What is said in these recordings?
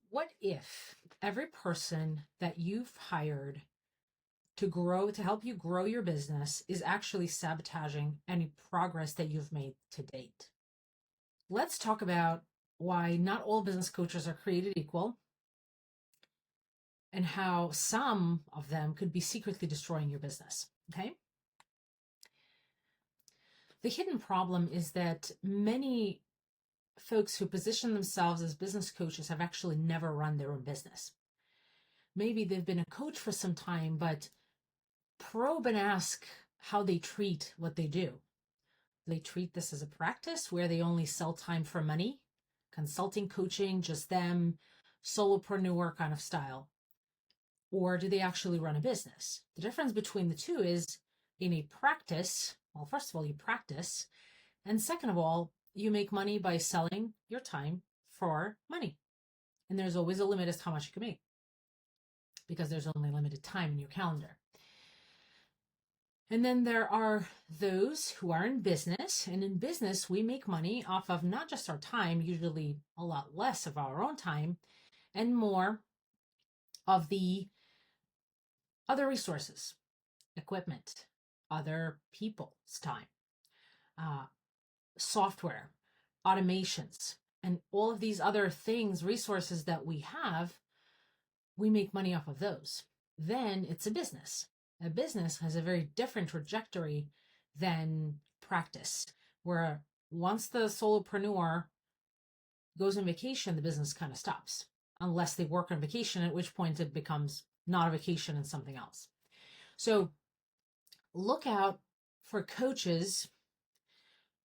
What if every person that you've hired to help you grow your business is actually sabotaging any progress that you've made to date? Let's talk about why not all business coaches are created equal and how some of them could be secretly destroying your business. Okay. The hidden problem is that many folks who position themselves as business coaches have actually never run their own business. Maybe they've been a coach for some time, but probe and ask how they treat what they do. They treat this as a practice where they only sell time for money, consulting, coaching, just them, solopreneur kind of style. Or do they actually run a business? The difference between the two is in a practice, well, first of all, you practice. And second of all, you make money by selling your time for money. And there's always a limit as to how much you can make because there's only limited time in your calendar. And then there are those who are in business. And in business, we make money off of not just our time, usually a lot less of our own time, and more of the other resources, equipment, other people's time, software, automations, and all of these other things, resources that we have, we make money off of those. Then it's a business. A business has a very different trajectory than practice, where once the solopreneur goes on vacation, the business kind of stops, unless they work on vacation, at which point it becomes not a vacation and something else. So look out for coaches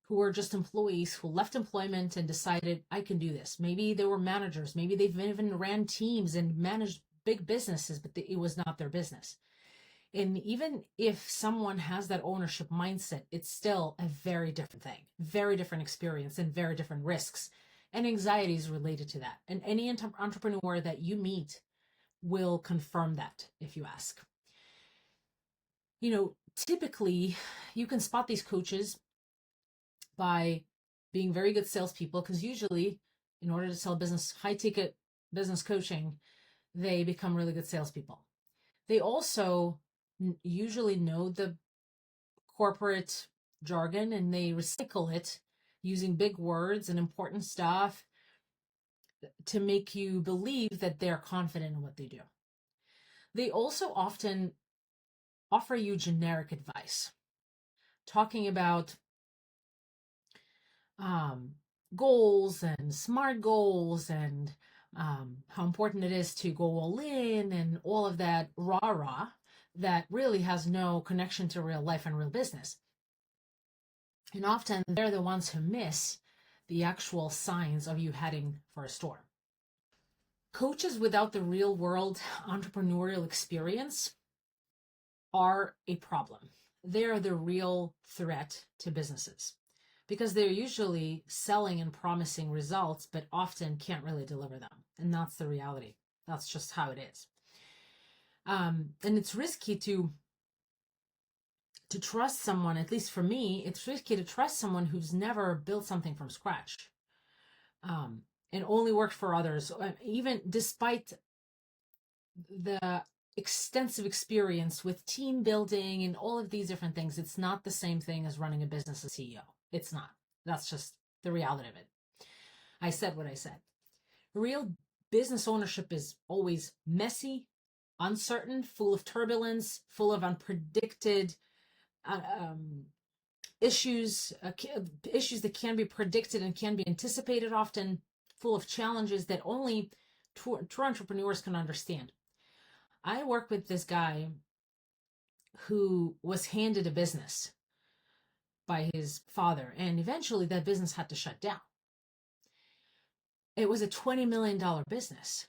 who are just employees who left employment and decided, I can do this. Maybe they were managers. Maybe they've even ran teams and managed big businesses, but it was not their business. And even if someone has that ownership mindset, it's still a very different thing, very different experience and very different risks and anxieties related to that. And any entrepreneur that you meet will confirm that if you ask. Typically you can spot these coaches by being very good salespeople, because usually in order to sell high ticket business coaching, they become really good salespeople. They also usually know the corporate jargon and they recycle it using big words and important stuff to make you believe that they're confident in what they do. They also often offer you generic advice, talking about goals and SMART goals and how important it is to go all in and all of that rah-rah that really has no connection to real life and real business. And often they're the ones who miss the actual signs of you heading for a storm. Coaches without the real world entrepreneurial experience are a problem. They're the real threat to businesses because they're usually selling and promising results, but often can't really deliver them. And that's the reality. That's just how it is. And it's risky to trust someone, at least for me, it's risky to trust someone who's never built something from scratch and only worked for others, even despite the extensive experience with team building and all of these different things. It's not the same thing as running a business as CEO. It's not. That's just the reality of it. I said what I said. Real business ownership is always messy, uncertain, full of turbulence, full of unpredicted issues that can be predicted and can be anticipated, often full of challenges that only true entrepreneurs can understand. I work with this guy who was handed a business by his father, and eventually that business had to shut down. It was a $20 million business.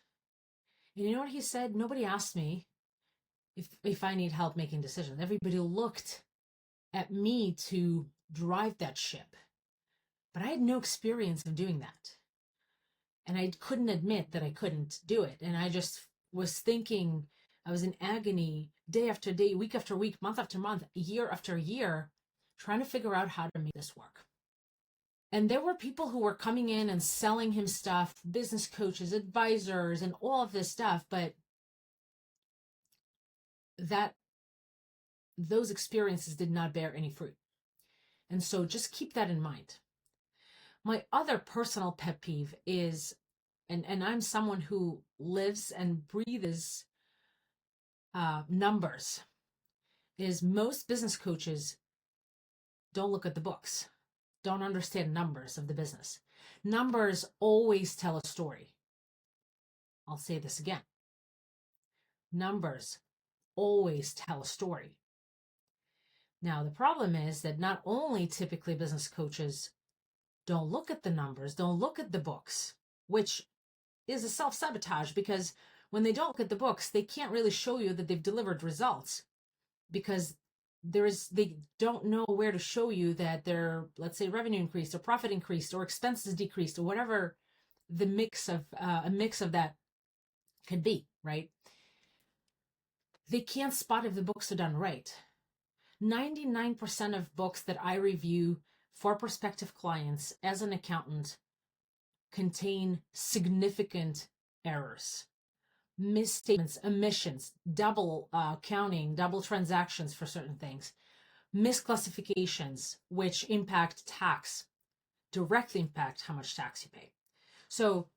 And you know what he said? Nobody asked me if I need help making decisions. Everybody looked at me to drive that ship. But I had no experience of doing that. And I couldn't admit that I couldn't do it. And I just was thinking, I was in agony day after day, week after week, month after month, year after year, trying to figure out how to make this work. And there were people who were coming in and selling him stuff, business coaches, advisors, and all of this stuff, but that those experiences did not bear any fruit. And so just keep that in mind. My other personal pet peeve is, and I'm someone who lives and breathes numbers, is most business coaches don't look at the books, don't understand numbers of the business. Numbers always tell a story. I'll say this again. Numbers always tell a story. Now, the problem is that not only typically business coaches don't look at the numbers, don't look at the books, which is a self-sabotage, because when they don't look at the books, they can't really show you that they've delivered results, because they don't know where to show you that their, let's say, revenue increased or profit increased or expenses decreased or whatever the mix of a mix of that could be, right? They can't spot if the books are done right. 99% of books that I review for prospective clients as an accountant contain significant errors, misstatements, omissions, double counting, double transactions for certain things, misclassifications, which impact tax, directly impact how much tax you pay. So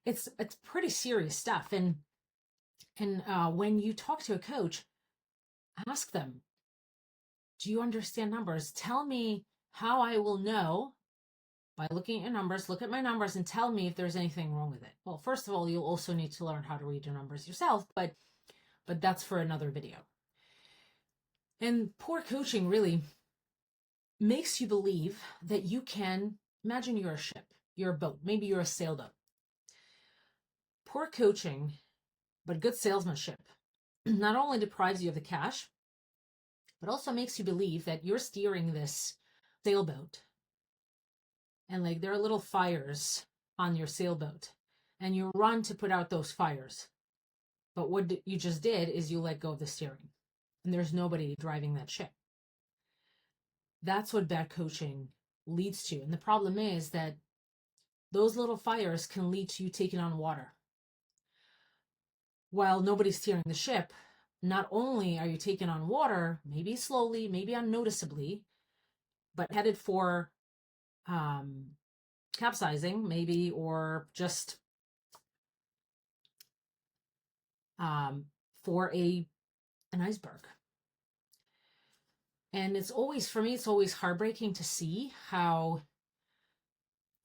it's pretty serious stuff. And when you talk to a coach, ask them, do you understand numbers? Tell me how I will know by looking at your numbers. Look at my numbers and tell me if there's anything wrong with it. Well, first of all, you'll also need to learn how to read your numbers yourself, but that's for another video. And poor coaching really makes you believe that you can, imagine you're a ship, you're a boat, maybe you're a sailboat. Poor coaching, but good salesmanship, not only deprives you of the cash, but also makes you believe that you're steering this sailboat, and like there are little fires on your sailboat, and you run to put out those fires. But what you just did is you let go of the steering, and there's nobody driving that ship. That's what bad coaching leads to. And the problem is that those little fires can lead to you taking on water. While nobody's steering the ship, not only are you taking on water, maybe slowly, maybe unnoticeably, but headed for capsizing, maybe, or just for an iceberg. And it's always, for me, it's always heartbreaking to see how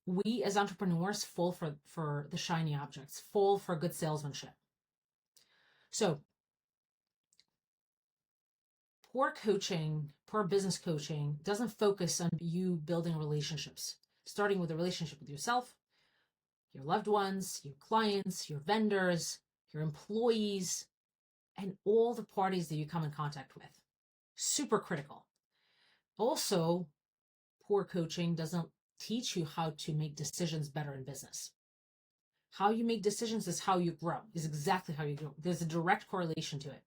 we as entrepreneurs fall for the shiny objects, fall for good salesmanship. So poor coaching, poor business coaching doesn't focus on you building relationships, starting with a relationship with yourself, your loved ones, your clients, your vendors, your employees, and all the parties that you come in contact with. Super critical. Also, poor coaching doesn't teach you how to make decisions better in business. How you make decisions is how you grow, is exactly how you grow. There's a direct correlation to it.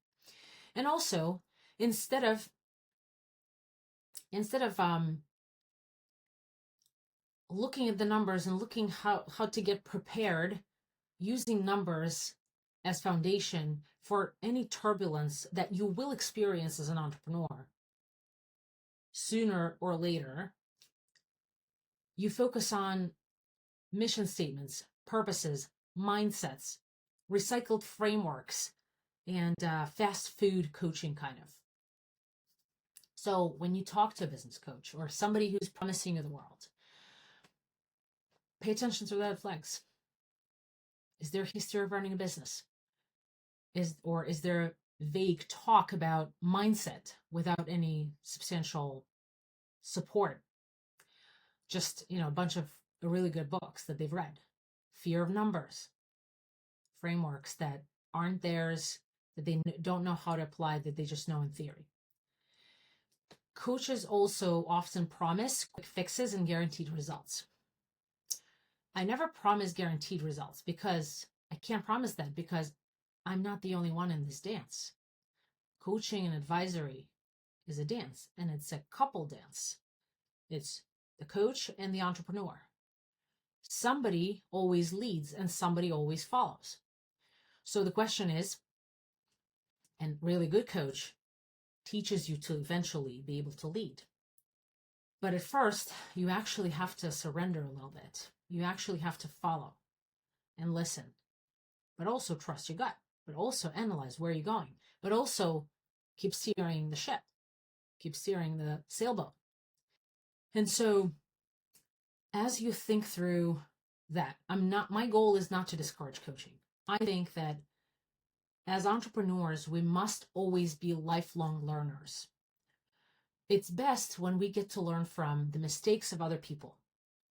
And also, instead of looking at the numbers and looking how to get prepared, using numbers as foundation for any turbulence that you will experience as an entrepreneur, sooner or later, you focus on mission statements, purposes, mindsets, recycled frameworks, and fast food coaching kind of. So when you talk to a business coach or somebody who's promising you the world, pay attention to red flags. Is there a history of running a business? Is there vague talk about mindset without any substantial support? Just, a bunch of really good books that they've read. Fear of numbers. Frameworks that aren't theirs, that they don't know how to apply, that they just know in theory. Coaches also often promise quick fixes and guaranteed results. I never promise guaranteed results because I can't promise that, because I'm not the only one in this dance. Coaching and advisory is a dance, and it's a couple dance. It's the coach and the entrepreneur. Somebody always leads and somebody always follows. So the question is, and really good coach teaches you to eventually be able to lead. But at first, you actually have to surrender a little bit. You actually have to follow and listen, but also trust your gut, but also analyze where you're going, but also keep steering the ship, keep steering the sailboat. And so as you think through that, my goal is not to discourage coaching. I think that as entrepreneurs, we must always be lifelong learners. It's best when we get to learn from the mistakes of other people.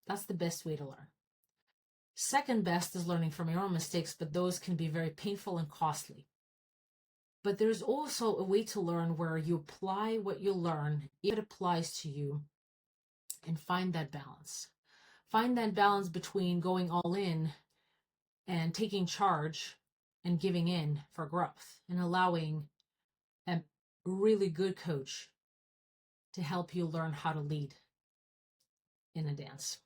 That's the best way to learn. Second best is learning from your own mistakes, but those can be very painful and costly. But there's also a way to learn where you apply what you learn, if it applies to you, and find that balance. Find that balance between going all in and taking charge and giving in for growth and allowing a really good coach to help you learn how to lead in a dance.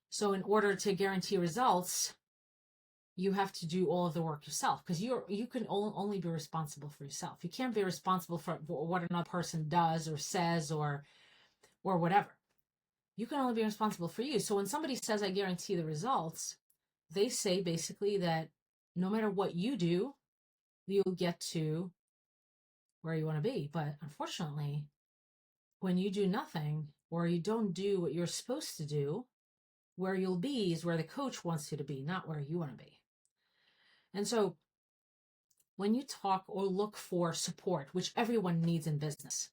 So in order to guarantee results, you have to do all of the work yourself, because you can only be responsible for yourself. You can't be responsible for what another person does or says or whatever. You can only be responsible for you. So when somebody says, I guarantee the results, they say basically that no matter what you do, you'll get to where you want to be. But unfortunately, when you do nothing or you don't do what you're supposed to do, where you'll be is where the coach wants you to be, not where you want to be. And so when you talk or look for support, which everyone needs in business,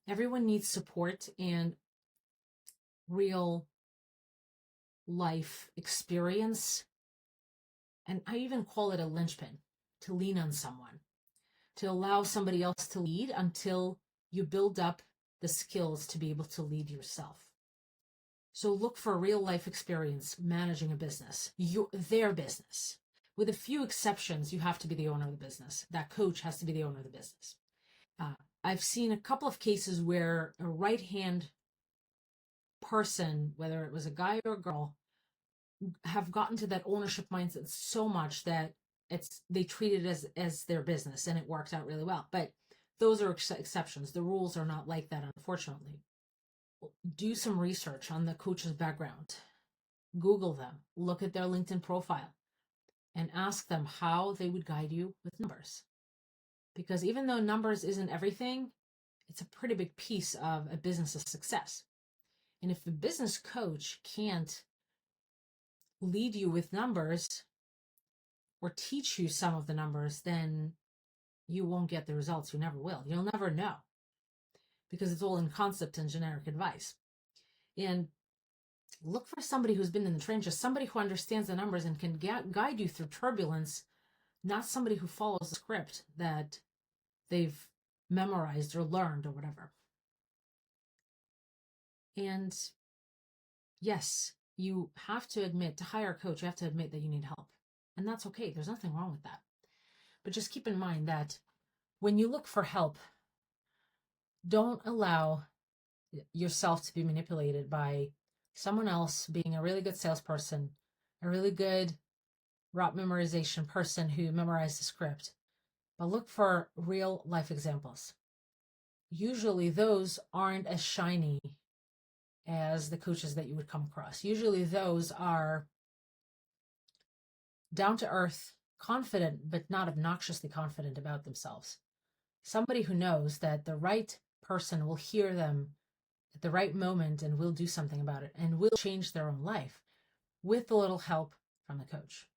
everyone needs support and real life experience. And I even call it a linchpin, to lean on someone, to allow somebody else to lead until you build up the skills to be able to lead yourself. So look for real life experience managing a business, their business. With a few exceptions, you have to be the owner of the business. That coach has to be the owner of the business. I've seen a couple of cases where a right-hand person, whether it was a guy or a girl, have gotten to that ownership mindset so much that they treat it as their business, and it works out really well. But those are exceptions. The rules are not like that, unfortunately. Do some research on the coach's background. Google them, look at their LinkedIn profile, and ask them how they would guide you with numbers. Because even though numbers isn't everything, it's a pretty big piece of a business's success. And if the business coach can't lead you with numbers or teach you some of the numbers, then you won't get the results. You never will. You'll never know, because it's all in concept and generic advice. And look for somebody who's been in the trenches, somebody who understands the numbers and can guide you through turbulence, not somebody who follows the script that they've memorized or learned or whatever. And yes, you have to admit, to hire a coach, you have to admit that you need help. And that's okay. There's nothing wrong with that. But just keep in mind that when you look for help, don't allow yourself to be manipulated by someone else being a really good salesperson, a really good route memorization person who memorized the script. But look for real life examples. Usually those aren't as shiny as the coaches that you would come across. Usually those are down to earth, confident, but not obnoxiously confident about themselves. Somebody who knows that the right person will hear them at the right moment and will do something about it and will change their own life with a little help from the coach.